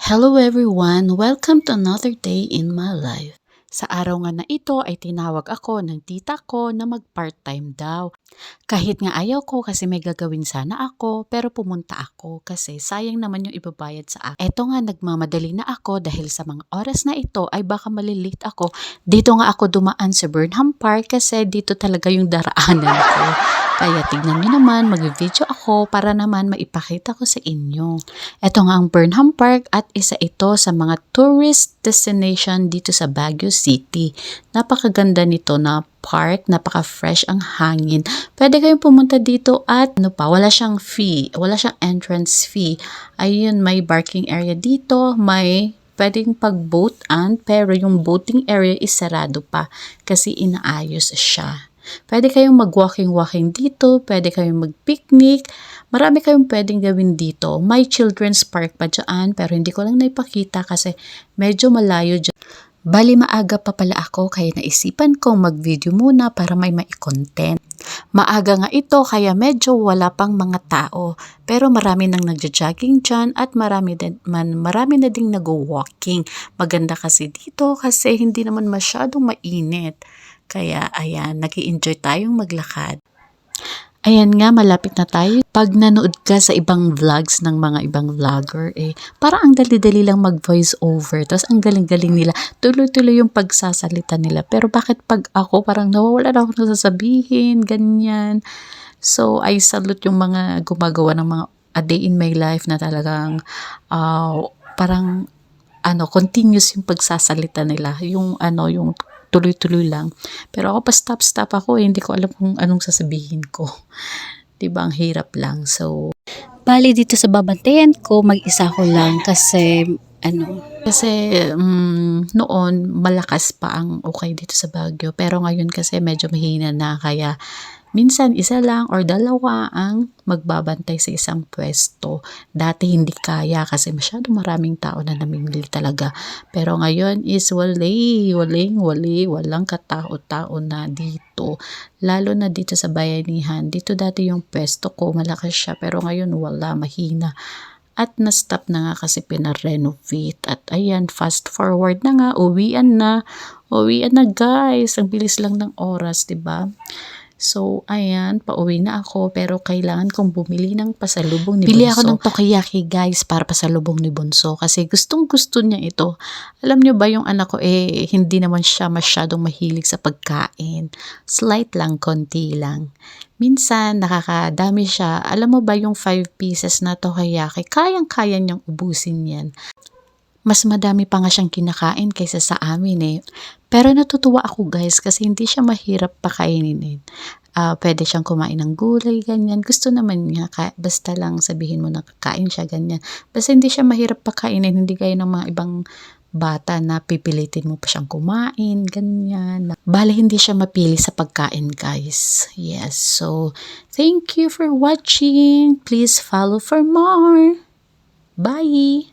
Hello everyone! Welcome to another day in my life. Sa araw nga na ito ay tinawag ako ng tita ko na mag-part-time daw. Kahit nga ayaw ko kasi may gagawin sana ako pero pumunta ako kasi sayang naman yung ibabayad sa akin. Eto nga nagmamadali na ako dahil sa mga oras na ito ay baka malilate ako. Dito nga ako dumaan sa Burnham Park kasi dito talaga yung daraanan ko. Kaya tignan nyo naman, mag-video ako para naman maipakita ko sa inyo. Ito nga ang Burnham Park at isa ito sa mga tourist destination dito sa Baguio City. Napakaganda nito na park, napaka-fresh ang hangin. Pwede kayong pumunta dito at wala siyang fee, wala siyang entrance fee. Ayun, may parking area dito, may pwedeng pag-boat-an pero yung boating area is sarado pa kasi inaayos siya. Pwede kayong mag-walking-walking dito, pwede kayong mag-picnic, marami kayong pwedeng gawin dito. May children's park pa dyan, pero hindi ko lang naipakita kasi medyo malayo dyan. Bali maaga pa pala ako kaya naisipan kong mag-video muna para may content. Maaga nga ito kaya medyo wala pang mga tao, pero marami nang nagja-jogging dyan at marami na ding nag-walking. Maganda kasi dito kasi hindi naman masyadong mainit. Kaya ayan, nag-i-enjoy tayong maglakad. Ayan nga, malapit na tayo. Pag nanood ka sa ibang vlogs ng mga ibang vlogger, parang ang dali-dali lang mag-voice over. Tapos ang galing-galing nila. Tuloy-tuloy yung pagsasalita nila. Pero bakit pag ako, parang nawawala na ako nasasabihin, ganyan. So, I salute yung mga gumagawa ng mga a day in my life na talagang parang continuous yung pagsasalita nila. Yung tuloy-tuloy lang. Pero ako pa stop ako, hindi ko alam kung anong sasabihin ko. 'Di ba ang hirap lang. So, bali dito sa babantayan ko, mag-isa ko lang kasi noon malakas pa ang okay dito sa Baguio. Pero ngayon kasi medyo mahina na kaya minsan isa lang or dalawa ang magbabantay sa isang pwesto. Dati hindi kaya kasi masyadong maraming tao na namimili talaga. Pero ngayon is walang katao-tao na dito. Lalo na dito sa Bayanihan. Dito dati yung pwesto ko, malakas siya. Pero ngayon wala, mahina. At na-stop na nga kasi pina-renovate. At ayan, fast forward na nga, uwian na. Uwian na guys. Ang bilis lang ng oras, 'di ba? So, ayan, pauwi na ako pero kailangan kong bumili ng pasalubong ni Bunso. Bili ako ng tokiyaki guys para pasalubong ni Bunso kasi gustong-gusto niya ito. Alam niyo ba yung anak ko hindi naman siya masyadong mahilig sa pagkain. Slight lang, konti lang. Minsan, nakakadami siya. Alam mo ba yung 5 pieces na tokiyaki, kayang-kaya niyang ubusin yan. Mas madami pa nga siyang kinakain kaysa sa amin Pero natutuwa ako guys kasi hindi siya mahirap pakainin pwede siyang kumain ng gulay, ganyan. Gusto naman niya, basta lang sabihin mo na kakain siya, ganyan. Basta hindi siya mahirap pakainin, hindi gaya ng mga ibang bata na pipilitin mo pa siyang kumain, ganyan. Bale, hindi siya mapili sa pagkain guys. Yes, so thank you for watching. Please follow for more. Bye!